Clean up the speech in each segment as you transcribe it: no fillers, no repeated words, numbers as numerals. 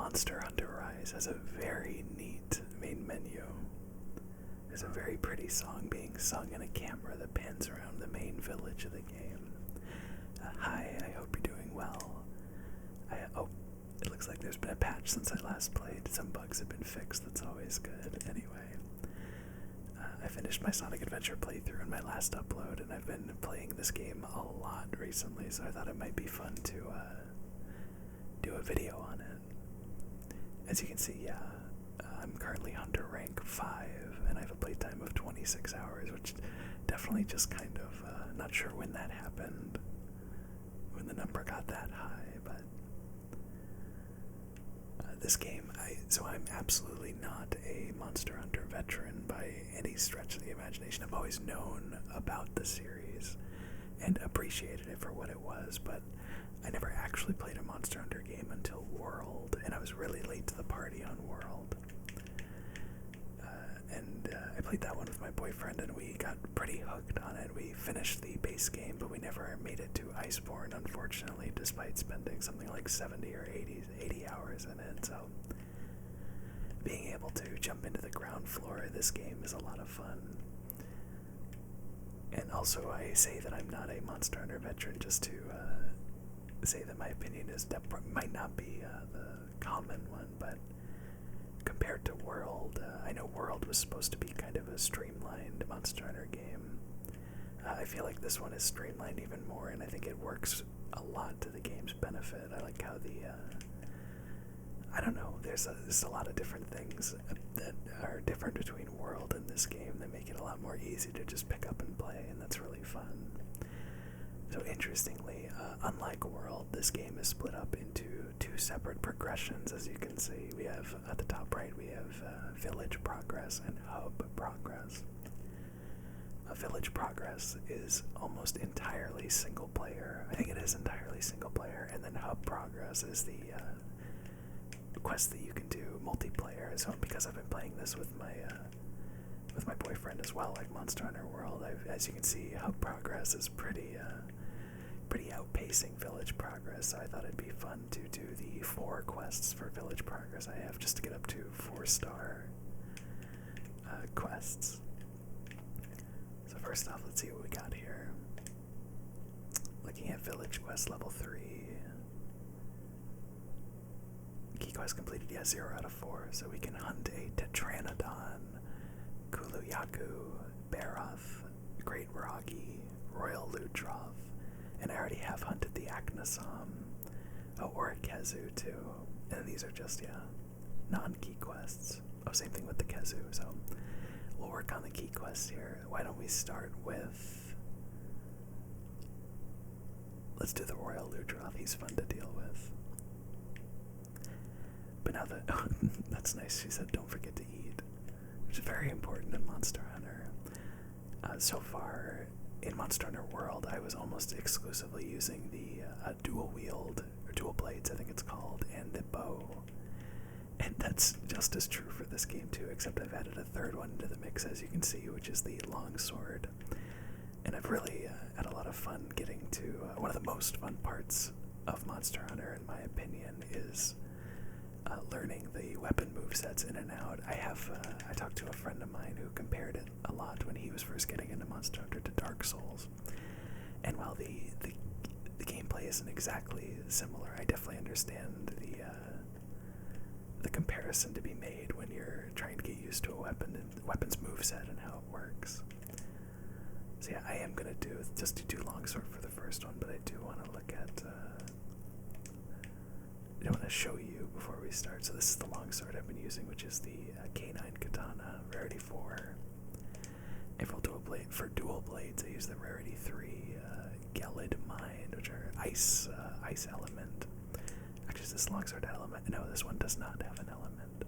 Monster Hunter Rise has a very neat main menu. There's a very pretty song being sung in a camera that pans around the main village of the game. Hi, I hope you're doing well. Oh, it looks like there's been a patch since I last played. Some bugs have been fixed, that's always good. Anyway, I finished my Sonic Adventure playthrough in my last upload, and I've been playing this game a lot recently, so I thought it might be fun to do a video on it. As you can see, I'm currently Hunter rank 5, and I have a playtime of 26 hours, which definitely just kind of, not sure when that happened, when the number got that high, but this game, so I'm absolutely not a Monster Hunter veteran by any stretch of the imagination. I've always known about the series and appreciated it for what it was, but I never actually played a Monster Hunter game until World, and I was really late to the party on World. I played that one with my boyfriend, and we got pretty hooked on it. We finished the base game, but we never made it to Iceborne, unfortunately, despite spending something like 70 or 80 hours in it. So being able to jump into the ground floor of this game is a lot of fun. And also, I say that I'm not a Monster Hunter veteran just to say that my opinion might not be the common one, but compared to World, I know World was supposed to be kind of a streamlined Monster Hunter game. I feel like this one is streamlined even more, and I think it works a lot to the game's benefit. I like how I don't know, there's a lot of different things that are different between World and this game that make it a lot more easy to just pick up and play, and that's really fun. So interestingly, unlike World, this game is split up into 2 separate progressions. As you can see, we have at the top right, we have Village Progress and Hub Progress. Village Progress is almost entirely single player. I think it is entirely single player, and then Hub Progress is the quest that you can do multiplayer. So because I've been playing this with my boyfriend as well, like Monster Hunter World, as you can see, Hub Progress is pretty outpacing Village Progress, so I thought it'd be fun to do the 4 quests for Village Progress I have, just to get up to 4-star quests. So first off, let's see what we got here. Looking at Village Quest level 3. Key quest completed, 0 out of 4, so we can hunt a Tetranadon, Kuluyaku, Baroth, Great Wroggi, Royal Ludroth, and I already have hunted the Aknasom, or a Kezu too, and these are just, non-key quests. Oh, same thing with the Kezu, so we'll work on the key quests here. Why don't we start with, let's do the Royal Ludroth, he's fun to deal with. But now that, that's nice, she said don't forget to eat, which is very important in Monster Hunter. So far, in Monster Hunter World, I was almost exclusively using the dual wield, or dual blades I think it's called, and the bow. And that's just as true for this game too, except I've added a 3rd one into the mix, as you can see, which is the longsword. And I've really had a lot of fun getting to, one of the most fun parts of Monster Hunter, in my opinion, is learning the weapon movesets in and out. I talked to a friend of mine who compared it a lot when he was first getting into Monster Hunter to Dark Souls. And while the gameplay isn't exactly similar, I definitely understand the comparison to be made when you're trying to get used to a weapon and the weapon's moveset and how it works. So I am gonna do longsword for the first one, but I do want to look at. I want to show you before we start. So this is the longsword I've been using, which is the K9 Katana, rarity 4. And for dual blades, I use the rarity 3 Gelid Mind, which are ice element. Actually, is this longsword element? No, this one does not have an element.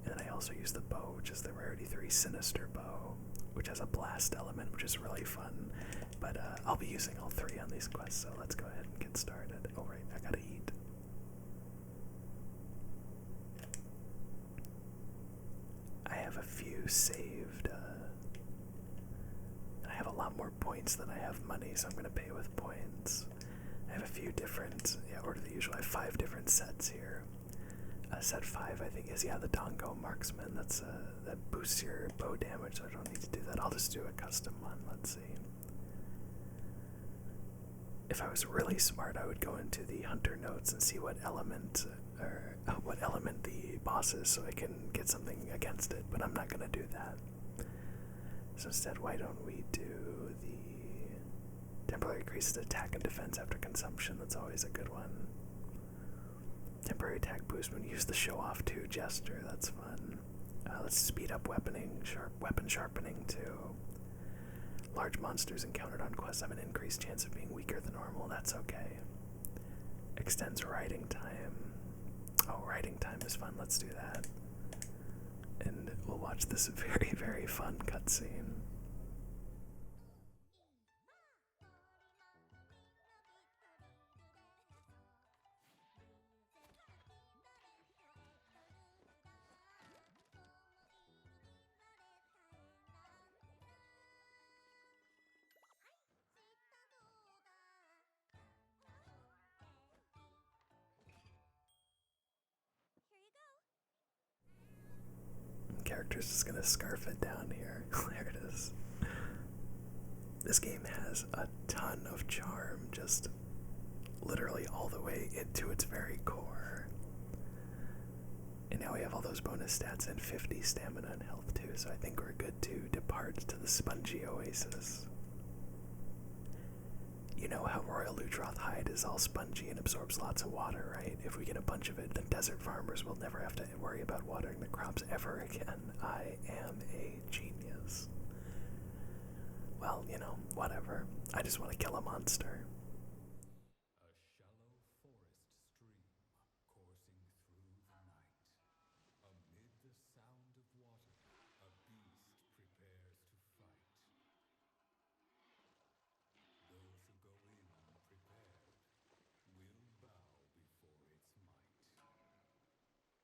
And then I also use the bow, which is the rarity 3 Sinister Bow, which has a blast element, which is really fun. But I'll be using all 3 on these quests, so let's go ahead and get started. Oh right, I gotta eat. I have a few saved, and I have a lot more points than I have money, so I'm going to pay with points. I have a few different, order the usual. I have 5 different sets here. Set 5, I think, is, yeah, the Dongo Marksman. That boosts your bow damage, so I don't need to do that. I'll just do a custom one. Let's see. If I was really smart, I would go into the Hunter notes and see what element the boss is, so I can get something against it, but I'm not going to do that. So instead, why don't we do the temporary increases attack and defense after consumption? That's always a good one. Temporary attack boost when you use the show off 2 gesture. That's fun. Let's speed up weapon sharpening too. Large monsters encountered on quests have an increased chance of being weaker than normal. That's okay. Extends riding time. Oh, riding time is fun. Let's do that. And we'll watch this very, very fun cutscene. Character's just gonna scarf it down here. There it is. This game has a ton of charm, just literally all the way into its very core. And now we have all those bonus stats and 50 stamina and health too, so I think we're good to depart to the spongy oasis. You know how Royal Ludroth hide is all spongy and absorbs lots of water, right? If we get a bunch of it, then desert farmers will never have to worry about watering the crops ever again. I am a genius. Well, you know, whatever. I just want to kill a monster. A shallow forest stream coursing through the night. Amid the sound of water, a beast prepares to fight. Those who go in unprepared will bow before its might. Bathing in the thorns it waits, using water as its shield.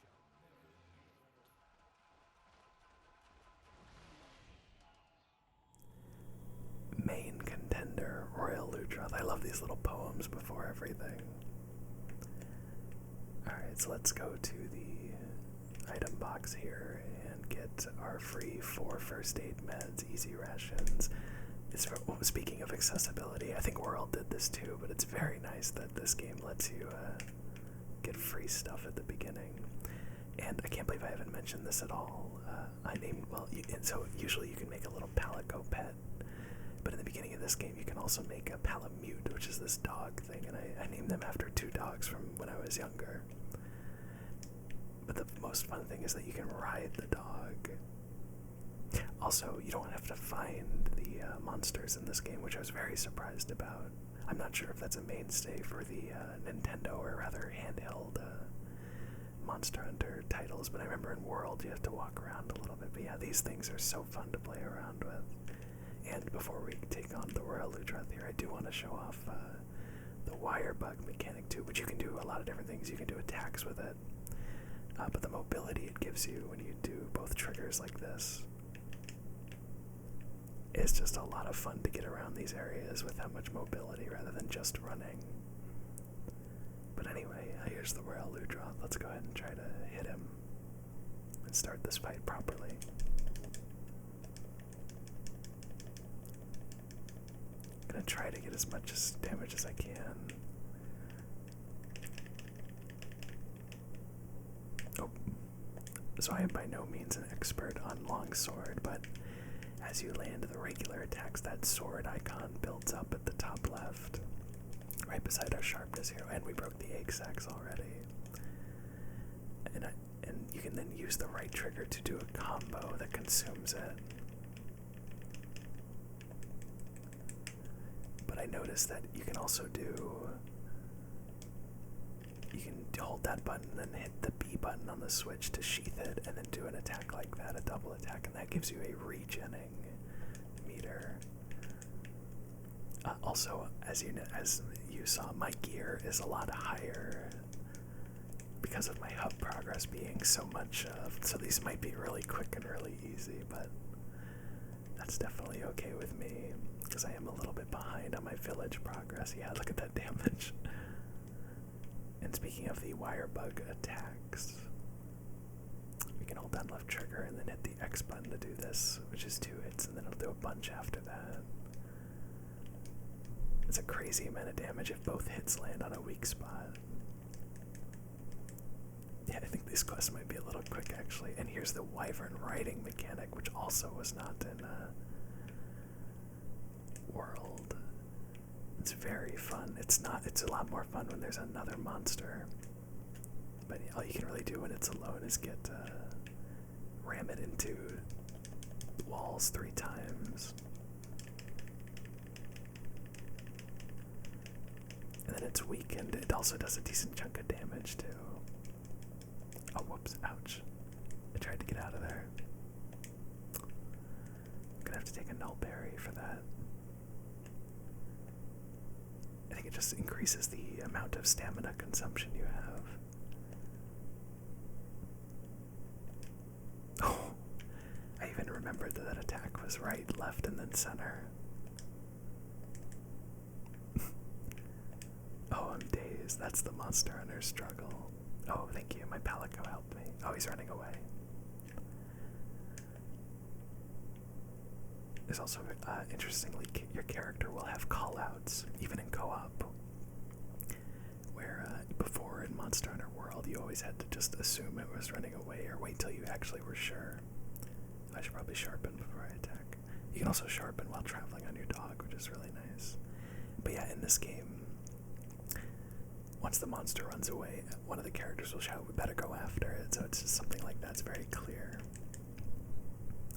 Yellow collar standing proud, its fangs shall never yield. Main contender, Royal Ludroth. I love these little poems before everything. Alright, so let's go to the item box here and get our free 4 first aid meds, easy rations. It's for, well, speaking of accessibility, I think World did this too, but it's very nice that this game lets you get free stuff at the beginning. And I can't believe I haven't mentioned this at all. So usually you can make a little Palico pet, but in the beginning of this game you can also make a Palamute, which is this dog thing, and I named them after 2 dogs from when I was younger. But the most fun thing is that you can ride the dog. Also, you don't have to find the monsters in this game, which I was very surprised about. I'm not sure if that's a mainstay for the Nintendo or rather handheld Monster Hunter titles, but I remember in World you have to walk around a little bit. But yeah, these things are so fun to play around with. And before we take on the Royal Ludroth here, I do want to show off the wire bug mechanic too, which you can do a lot of different things. You can do attacks with it, but the mobility it gives you when you do both triggers like this is just a lot of fun to get around these areas with that much mobility rather than just running. But anyway, here's the Royal Ludroth. Let's go ahead and try to hit him and start this fight properly. Gonna try to get as much damage as I can. Oh, so I am by no means an expert on longsword, but as you land the regular attacks, that sword icon builds up at the top left, right beside our sharpness here, and we broke the egg sacs already. And you can then use the right trigger to do a combo that consumes it. But I noticed that you can also you can hold that button and hit the B button on the Switch to sheath it, and then do an attack like that, a double attack, and that gives you a regening meter. Also, as you saw, my gear is a lot higher because of my hub progress being so much, so these might be really quick and really easy, but that's definitely okay with me, because I am a little bit behind on my village progress. Yeah, look at that damage. And speaking of the wire bug attacks, we can hold down left trigger and then hit the X button to do this, which is 2 hits, and then it'll do a bunch after that. It's a crazy amount of damage if both hits land on a weak spot. Yeah, I think this quest might be a little quick actually. And here's the wyvern riding mechanic, which also was not in World. It's very fun. It's a lot more fun when there's another monster. But all you can really do when it's alone is ram it into walls 3 times. And then it's weak, and it also does a decent chunk of damage too. Oh, whoops, ouch. I tried to get out of there. I'm gonna have to take a null berry for that. I think it just increases the amount of stamina consumption you have. Oh, I even remembered that that attack was right, left, and then center. Oh, I'm dazed. That's the Monster Hunter struggle. Oh, thank you. My Palico helped me. Oh, he's running away. There's also, interestingly, your character will have callouts, even in co-op. Where, before in Monster Hunter World, you always had to just assume it was running away or wait till you actually were sure. I should probably sharpen before I attack. You can also sharpen while traveling on your dog, which is really nice. But yeah, in this game, once the monster runs away, one of the characters will shout, "We better go after it." So it's just something like that's very clear.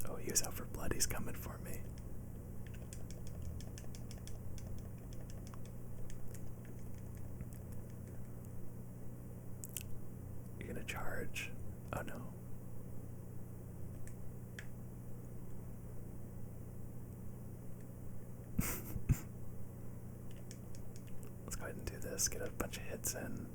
Oh, he was out for blood. He's coming for me. You're gonna charge. Oh no. Let's go ahead and do this. Get a bunch of hits in.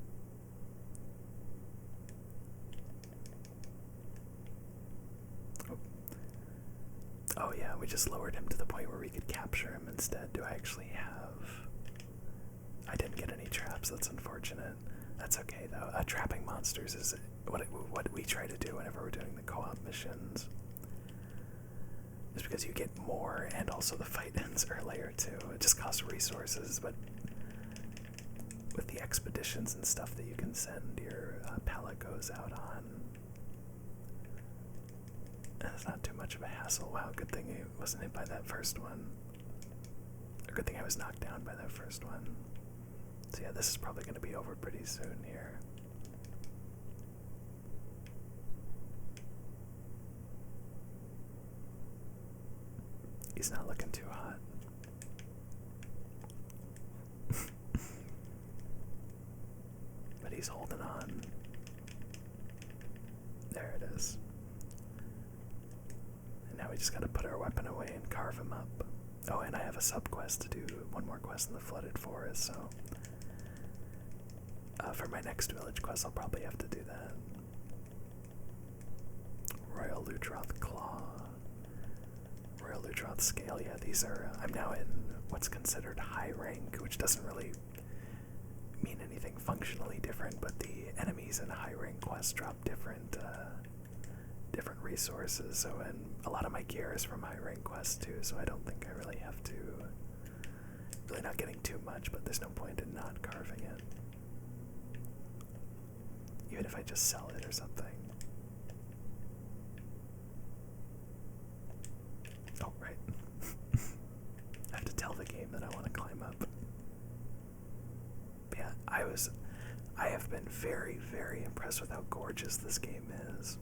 Oh yeah, we just lowered him to the point where we could capture him instead. Do I actually have... I didn't get any traps, that's unfortunate. That's okay though. Trapping monsters is what we try to do whenever we're doing the co-op missions. Just because you get more and also the fight ends earlier too. It just costs resources, but with the expeditions and stuff that you can send your Palicos out on, it's not too much of a hassle. Wow, good thing he wasn't hit by that first one. Or good thing I was knocked down by that first one. So yeah, this is probably going to be over pretty soon here. He's not looking too hot. But he's holding on. There it is. And now we just gotta put our weapon away and carve him up. Oh, and I have a sub-quest to do, one more quest in the Flooded Forest, so... for my next village quest, I'll probably have to do that. Royal Ludroth Claw. Royal Ludroth Scale, yeah, these are... I'm now in what's considered high rank, which doesn't really mean anything functionally different, but the enemies in high rank quests drop different resources, so, and a lot of my gear is from high rank quests too, so I don't think I really have to... Really not getting too much, but there's no point in not carving it. Even if I just sell it or something. Oh, right. I have to tell the game that I want to climb up. But yeah, I have been very, very impressed with how gorgeous this game is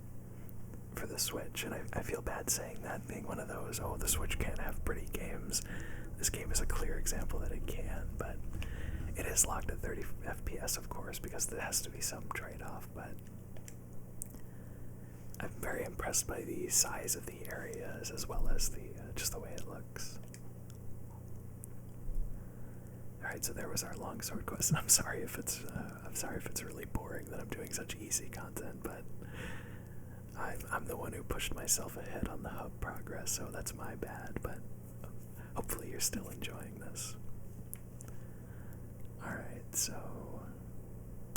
for the Switch, and I feel bad saying that, being one of those, oh, the Switch can't have pretty games. This game is a clear example that it can, but it is locked at 30 FPS, of course, because there has to be some trade-off, but I'm very impressed by the size of the areas as well as the just the way it looks. Alright, so there was our longsword quest, and I'm sorry if it's really boring that I'm doing such easy content, but I'm the one who pushed myself ahead on the hub progress, so that's my bad, but hopefully you're still enjoying this. Alright, so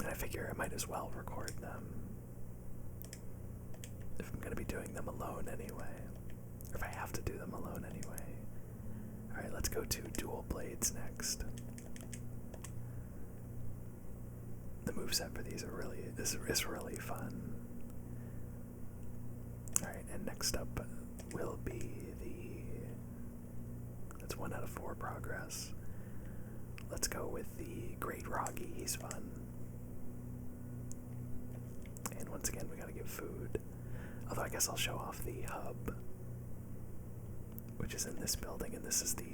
I figure I might as well record them if I'm going to be doing them alone anyway, or if I have to do them alone anyway. Alright, let's go to dual blades next. The moveset for these is really fun. Alright, and next up will be that's 1 out of 4 progress. Let's go with the Great Wroggi, he's fun. And once again, we gotta give food. Although I guess I'll show off the hub, which is in this building, and this is the,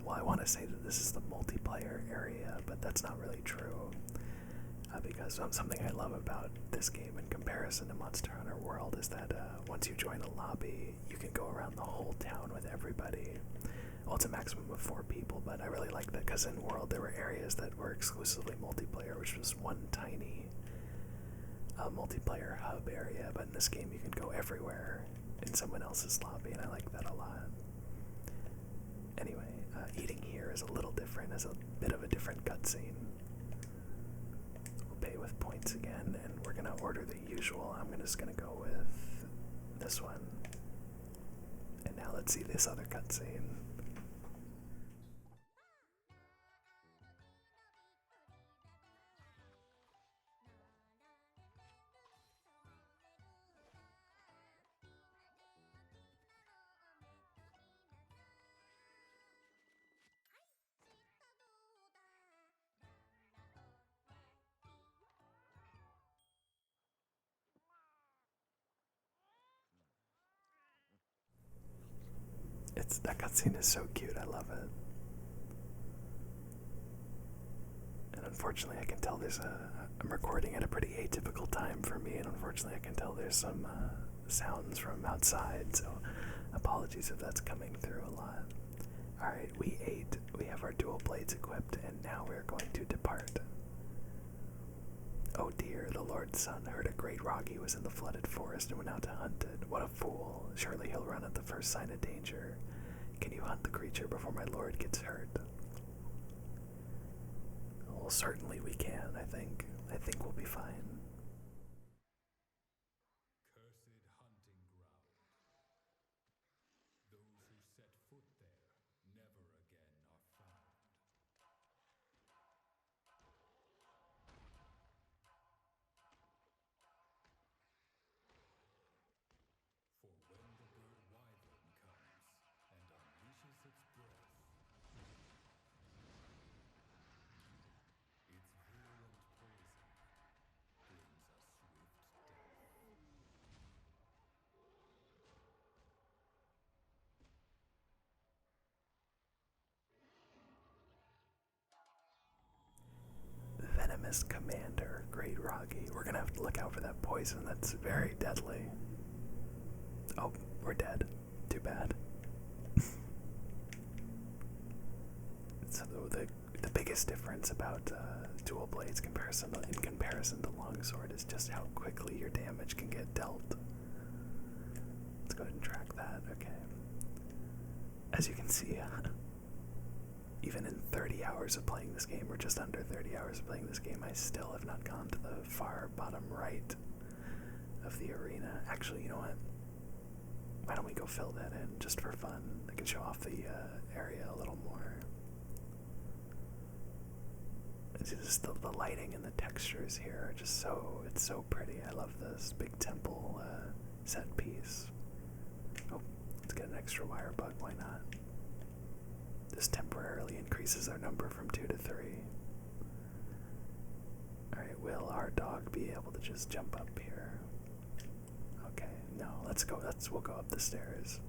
well, I want to say that this is the multiplayer area, but that's not really true. Because something I love about this game in comparison to Monster Hunter World is that once you join a lobby, you can go around the whole town with everybody. Well, it's a maximum of 4 people, but I really like that because in World there were areas that were exclusively multiplayer, which was one tiny multiplayer hub area, but in this game you can go everywhere in someone else's lobby, and I like that a lot. Anyway, eating here is a little different, as a bit of a different cutscene. We'll pay with points again, and we're gonna order the usual. I'm just gonna go with this one. And now let's see this other cutscene. That cutscene is so cute, I love it. And unfortunately I can tell I'm recording at a pretty atypical time for me, and unfortunately I can tell there's some sounds from outside, so apologies if that's coming through a lot. Alright, we ate, we have our dual blades equipped, and now we're going to depart. Oh dear, the Lord's son heard a great Wroggi was in the flooded forest and went out to hunt it. What a fool. Surely he'll run at the first sign of danger. Can you hunt the creature before my lord gets hurt? Well, certainly we can, I think. I think we'll be fine. Cursed hunting ground. Those who set foot there never again are found. For when the bird wyvern comes and unleashes its breath, its virulent poison brings a swift death. Venomous Commander, Great Wroggi. We're gonna have to look out for that poison, that's very deadly. Oh, we're dead. Too bad. So the biggest difference about dual blades in comparison to longsword is just how quickly your damage can get dealt. Let's go ahead and track that. Okay. As you can see, even in 30 hours of playing this game, or just under 30 hours of playing this game, I still have not gone to the far bottom right of the arena. Actually, you know what? Why don't we go fill that in just for fun? I can show off the area a little more. It's just the lighting and the textures here are just it's so pretty. I love this big temple set piece. Oh, let's get an extra wire bug, why not? This temporarily increases our number from 2 to 3. Alright, will our dog be able to just jump up here? Okay, no, we'll go up the stairs.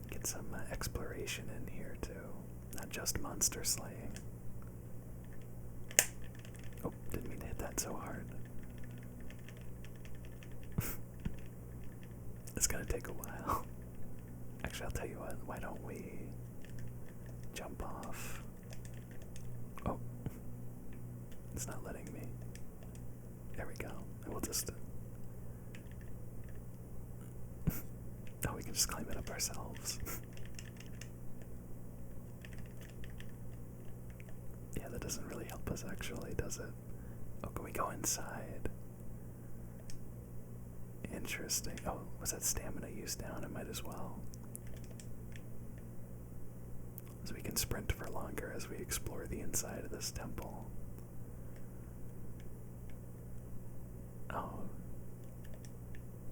Get some exploration in here too, not just monster slaying. Oh, didn't mean to hit that so hard. It's gonna take a while. Actually, I'll tell you what, why don't we jump off just... Oh, we can just climb it up ourselves. Yeah, that doesn't really help us actually, does it? Oh, can we go inside? Interesting. Oh, was that stamina use down? I might as well. So we can sprint for longer as we explore the inside of this temple. Oh.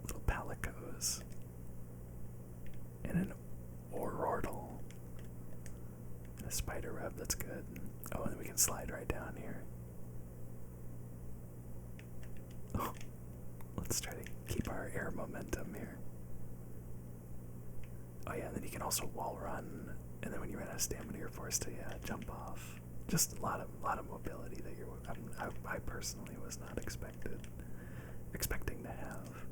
Little palicos. And an orordle. And a spider web, that's good. Oh, and then we can slide right down here. Oh, let's try to keep our air momentum here. Oh yeah, and then you can also wall run, and then when you run out of stamina, you're forced to jump off. Just a lot of mobility that I personally was not expecting to have.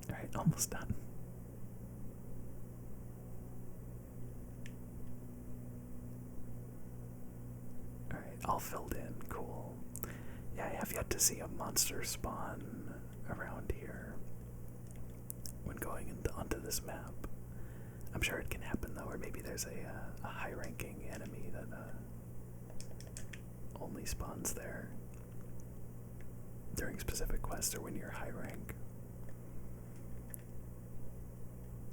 All right, almost done. All right, all filled in. Cool. Yeah, I have yet to see a monster spawn around here when going onto this map. I'm sure it can happen though, or maybe there's a high-ranking enemy that only spawns there during specific quests or when you're high rank.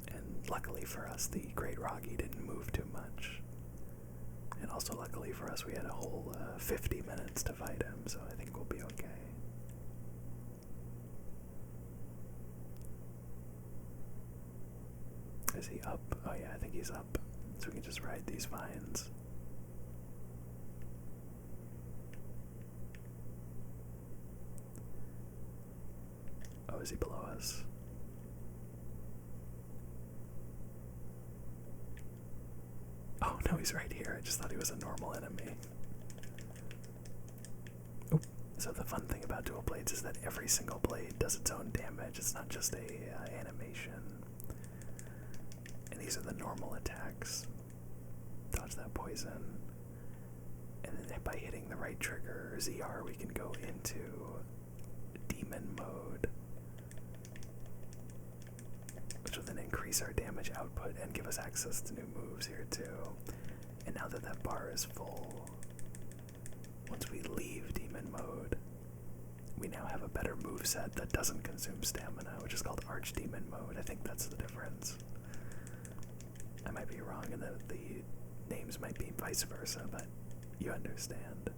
And luckily for us, the Great Wroggi didn't move too much. And also luckily for us, we had a whole 50 minutes to fight him, so I think we'll be okay. Is he up? Oh yeah, I think he's up. So we can just ride these vines. Oh, is he below us? Oh no, he's right here. I just thought he was a normal enemy. Oh, so the fun thing about dual blades is that every single blade does its own damage. It's not just a animation. And these are the normal attacks. Dodge that poison. And then by hitting the right trigger, ZR, we can go into demon mode, which will then increase our damage output and give us access to new moves here too. And now that that bar is full, once we leave demon mode, we now have a better moveset that doesn't consume stamina, which is called archdemon mode. I think that's the difference. I might be wrong, and the names might be vice versa, but you understand.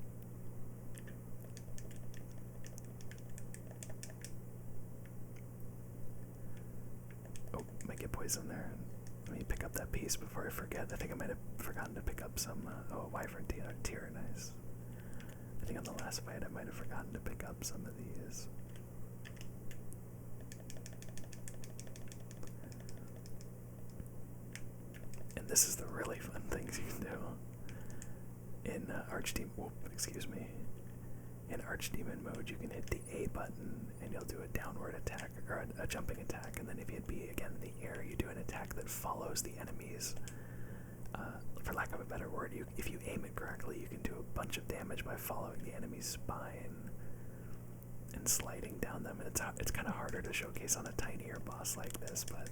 Oh, might get poison there. Let me pick up that piece before I forget. I think I might have forgotten to pick up some, oh, wyvern tier, nice. I think on the last fight I might have forgotten to pick up some of these. And this is the really fun things you can do. In in Archdemon mode, you can hit the A button and you'll do a downward attack, or a jumping attack, and then if you hit B again in the air, you do an attack that follows the enemies. For lack of a better word, if you aim it correctly, you can do a bunch of damage by following the enemy's spine and sliding down them. And it's kind of harder to showcase on a tinier boss like this, but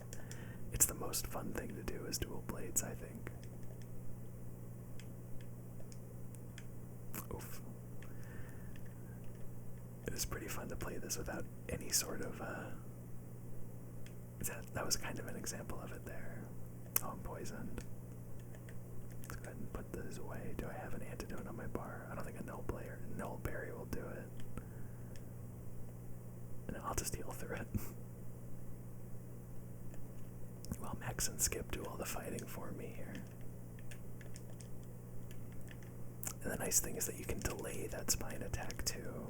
it's the most fun thing to do as dual blades, I think. Oof. It is pretty fun to play this without any sort of, that was kind of an example of it there. Oh, I'm poisoned. Let's go ahead and put this away. Do I have an antidote on my bar? I don't think a null berry will do it. And I'll just heal through it. Well, Max and Skip do all the fighting for me here. And the nice thing is that you can delay that spine attack too.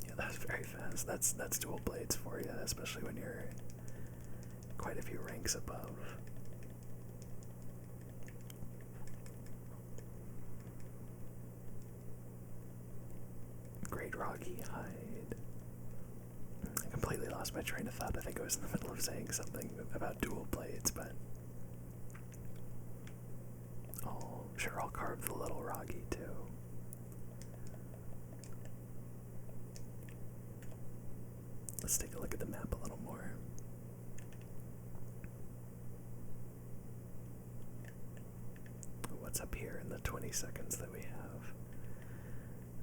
Yeah, that's very fast. That's dual blades for you, especially when you're quite a few ranks above. Great Wroggi hide. I completely lost my train of thought. I think I was in the middle of saying something about dual blades, but sure, I'll carve the little Wroggi too. Let's take a look at the map a little more. What's up here in the 20 seconds that we have?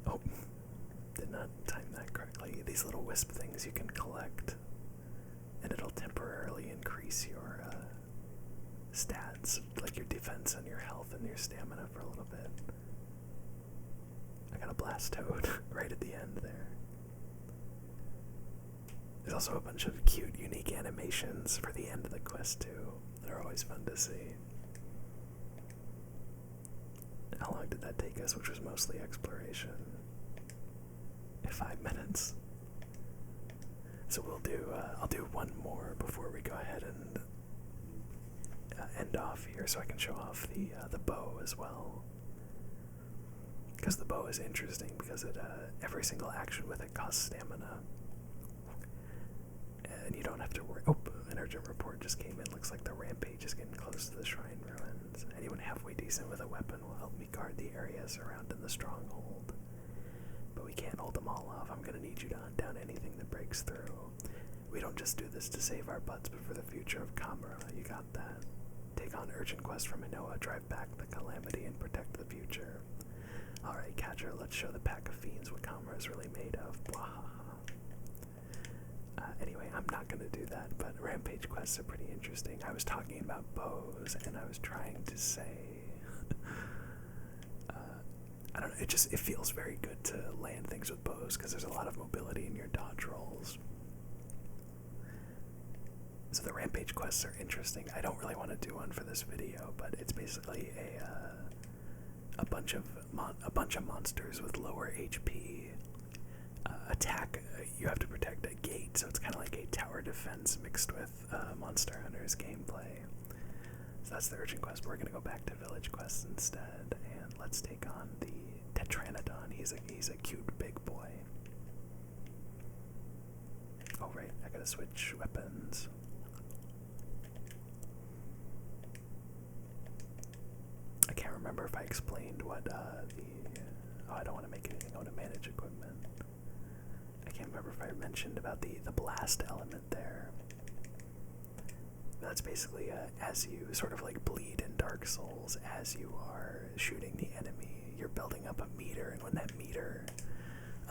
Oh, did not time that correctly. These little wisp things you can collect, and it'll temporarily increase your stats, like your defense and your health and your stamina for a little bit. I got a blast toad right at the end there. There's also a bunch of cute, unique animations for the end of the quest too that are always fun to see. How long did that take us, which was mostly exploration? 5 minutes. So we'll do, I'll do one more before we go ahead and end off here, so I can show off the bow as well. Because the bow is interesting because it every single action with it costs stamina, and you don't have to worry. Oh, an urgent report just came in. Looks like the rampage is getting close to the shrine ruins. Anyone halfway decent with a weapon will help me guard the area surrounding the stronghold. But we can't hold them all off. I'm gonna need you to hunt down anything that breaks through. We don't just do this to save our butts, but for the future of Kamura. You got that? Take on urgent quest from Minoa, drive back the calamity, and protect the future. Alright, Catcher, let's show the pack of fiends what Kamura is really made of. Anyway, I'm not gonna do that, but rampage quests are pretty interesting. I was talking about bows, and I was trying to say... I don't know, it feels very good to land things with bows, because there's a lot of mobility in your dodge rolls. So the rampage quests are interesting. I don't really want to do one for this video, but it's basically a bunch of monsters with lower HP attack. You have to protect a gate, so it's kind of like a tower defense mixed with Monster Hunter's gameplay. So that's the urgent quest. We're gonna go back to village quests instead, and let's take on the Tetranadon. He's a cute big boy. Oh right, I gotta switch weapons. I can't remember if I explained what oh, I don't want to make anything. I want to manage equipment. I can't remember if I mentioned about the blast element there. That's basically as you sort of like bleed in Dark Souls, as you are shooting the enemy, you're building up a meter, and when that meter,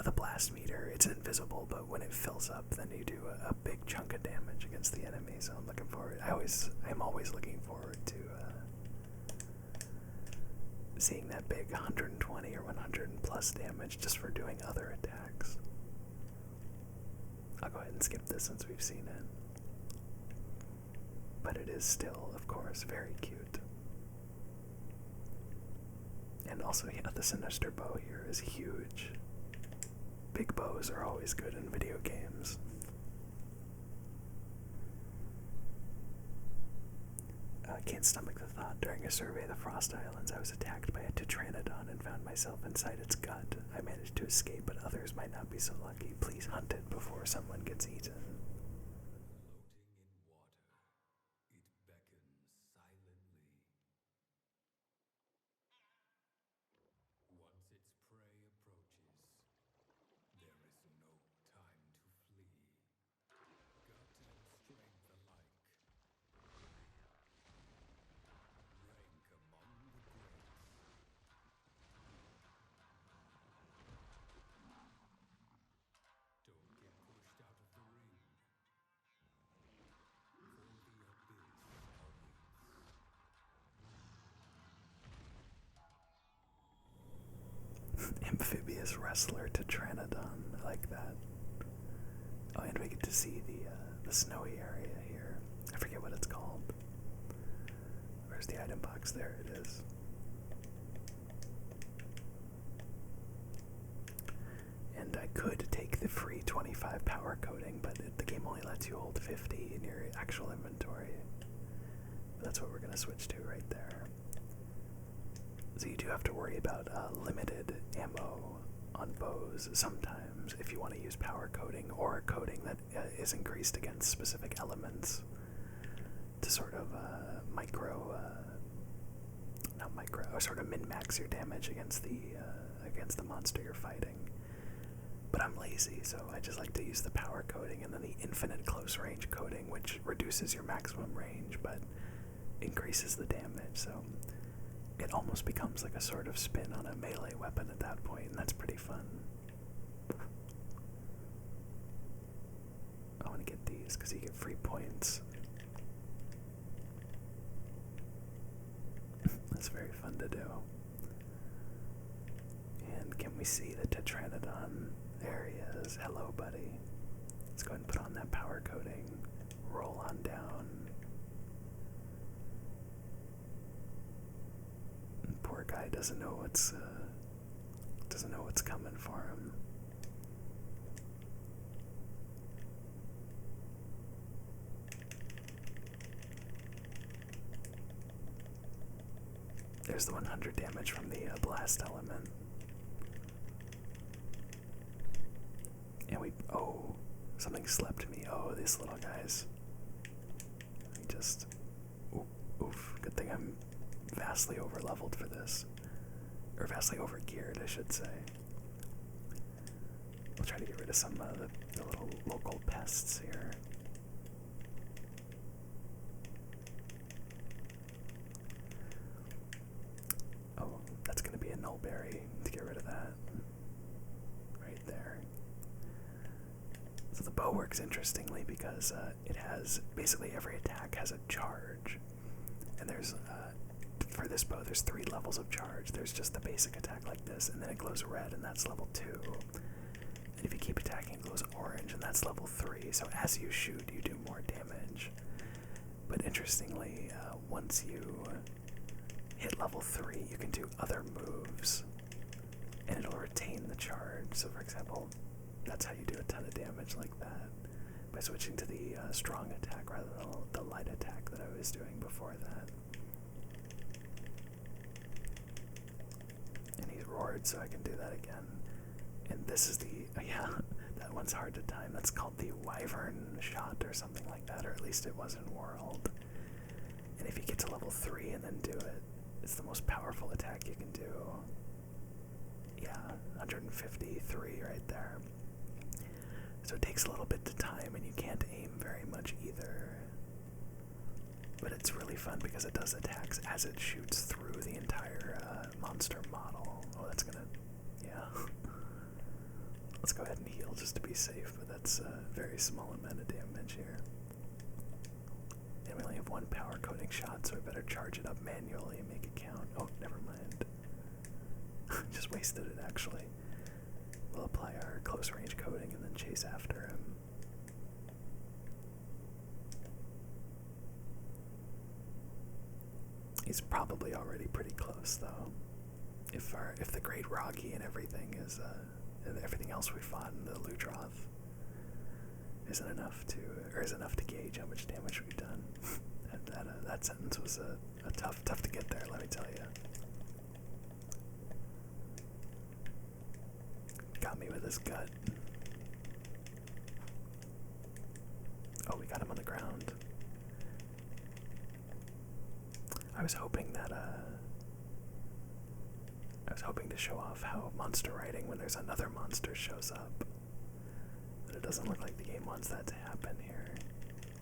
the blast meter, it's invisible, but when it fills up, then you do a big chunk of damage against the enemy. So I'm looking forward. I'm always looking forward to seeing that big 120 or 100 plus damage just for doing other attacks. I'll go ahead and skip this since we've seen it. But it is still, of course, very cute. And also, yeah, the Sinister Bow here is huge. Big bows are always good in video games. I can't stomach the thought. During a survey of the Frost Islands, I was attacked by a Tetranadon and found myself inside its gut. I managed to escape, but others might not be so lucky. Please hunt it before someone gets eaten. Amphibious wrestler Tetranadon. I like that. Oh, and we get to see the snowy area here. I forget what it's called. Where's the item box? There it is. And I could take the free 25 power coating, but the game only lets you hold 50 in your actual inventory. That's what we're going to switch to right there. So you do have to worry about limited ammo on bows sometimes if you want to use power coating or a coating that is increased against specific elements to sort of not micro, or sort of min-max your damage against the monster you're fighting. And also, yeah, the Sinister Bow here is huge. Big bows are always good in video games. I can't remember if I mentioned about the blast element there. but I'm lazy, so I just like to use the power coating and then the infinite close range coating, which reduces your maximum range but increases the damage, so it almost becomes like a sort of spin on a melee weapon at that point, and that's pretty fun. I want to get these because you get free points. That's very fun to do. And can we see the Tetranadon? There he is. Hello, buddy. Let's go ahead and put on that power coating. Roll on down. And poor guy doesn't know what's coming for him. There's the 100 damage from the blast element. And oh, something slept me. Oh, these little guys. Oof. Good thing I'm vastly over leveled for this. Or vastly over geared, I should say. We'll try to get rid of some of the little local pests here. Oh, that's going to be a nullberry to get rid of that. Right there. So the bow works interestingly because it has, basically every attack has a charge. And there's, for this bow, there's 3 levels of charge. There's just the basic attack like this, and then it glows red, and that's level 2. And if you keep attacking, it glows orange, and that's level 3. So as you shoot, you do more damage. But interestingly, once you hit level 3, you can do other moves, and it'll retain the charge. So for example, that's how you do a ton of damage like that, by switching to the strong attack rather than the light attack that I was doing before that. And he's roared, so I can do that again. And this is the, yeah, that one's hard to time. That's called the Wyvern shot or something like that, or at least it was in World. And if you get to level 3 and then do it, it's the most powerful attack you can do. Yeah, 153 right there. So it takes a little bit to time, and you can't aim very much either. But it's really fun because it does attacks as it shoots through the entire monster model. Oh, that's gonna, yeah. Let's go ahead and heal just to be safe, but that's a very small amount of damage here. And we only have 1 power coating shot, so we better charge it up manually and make it count. Oh, never mind. Just wasted it, actually. We'll apply our close range coating and then chase after him. He's probably already pretty close, though. If the Great Wroggi and everything is, and everything else we fought in the Ludroth isn't enough to gauge how much damage we've done. That sentence was a tough to get there, let me tell you. Got me with his gut. Oh, we got him on the ground. I was hoping to show off how monster riding when there's another monster shows up. But it doesn't look like the game wants that to happen here.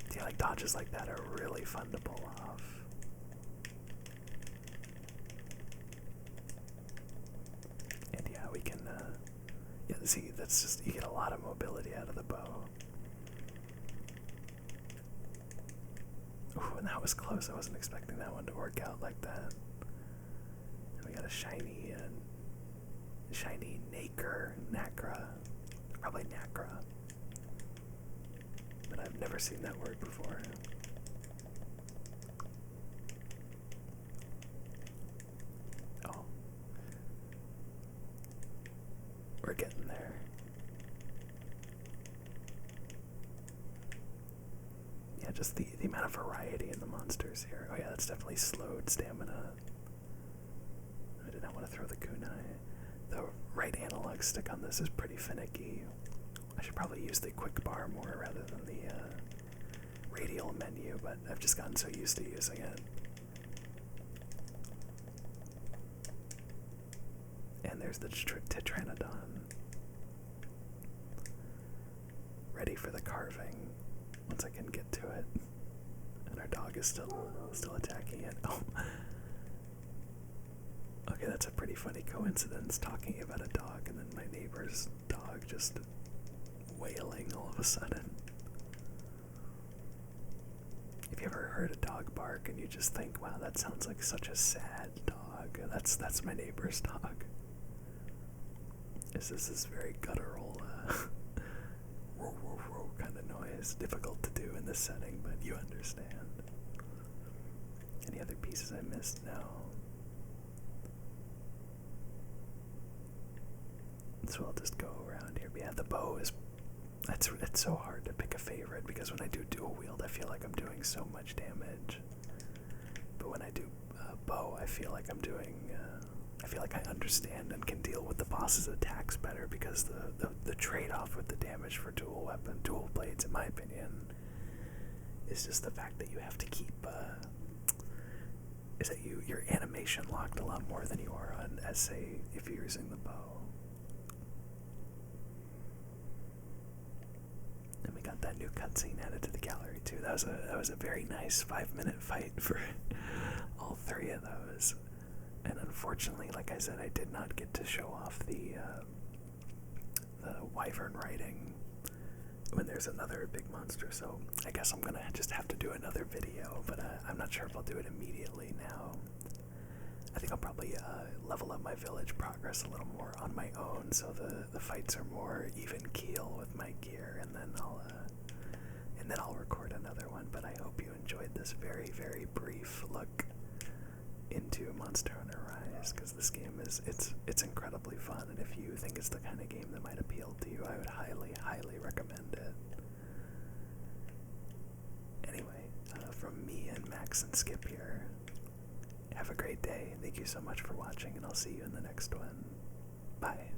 I feel like dodges like that are really fun to pull off. And yeah, we can, yeah, see, that's just, you get a lot of mobility out of the bow. Ooh, and that was close. I wasn't expecting that one to work out like that. And we got a shiny Nacra. Probably Nacra. But I've never seen that word before. Oh. We're getting there. Yeah, just the amount of variety in the monsters here. Oh yeah, that's definitely slowed stamina. I did not want to throw the kunai. The right analog stick on this is pretty finicky. I should probably use the quick bar more rather than the radial menu, but I've just gotten so used to using it. And there's the Tetranadon. ready for the carving once I can get to it. And our dog is still attacking it. Oh. Okay, that's a pretty funny coincidence, talking about a dog and then my neighbor's dog just wailing all of a sudden. Have you ever heard a dog bark and you just think, wow, that sounds like such a sad dog? That's my neighbor's dog. It's just this very guttural, whoa, whoa, whoa kind of noise. Difficult to do in this setting, but you understand. Any other pieces I missed? No. So I'll just go around here. But yeah, the bow is... It's so hard to pick a favorite because when I do dual wield, I feel like I'm doing so much damage. But when I do bow, I feel like I'm doing... I feel like I understand and can deal with the boss's attacks better because the trade-off with the damage for dual blades, in my opinion, is just the fact that you have to keep... is that your animation locked a lot more than you are on, as say, if you're using the bow. And we got that new cutscene added to the gallery too. That was a very nice 5-minute fight for all three of those. And unfortunately, like I said, I did not get to show off the wyvern riding when there's another big monster. So I guess I'm gonna just have to do another video, but I'm not sure if I'll do it immediately now. I think I'll probably level up my village progress a little more on my own, so the fights are more even keel with my gear, and then I'll record another one. But I hope you enjoyed this very, very brief look into Monster Hunter Rise, because this game it's incredibly fun, and if you think it's the kind of game that might appeal to you, I would highly, highly recommend it. Anyway, from me and Max and Skip here, have a great day. Thank you so much for watching, and I'll see you in the next one. Bye.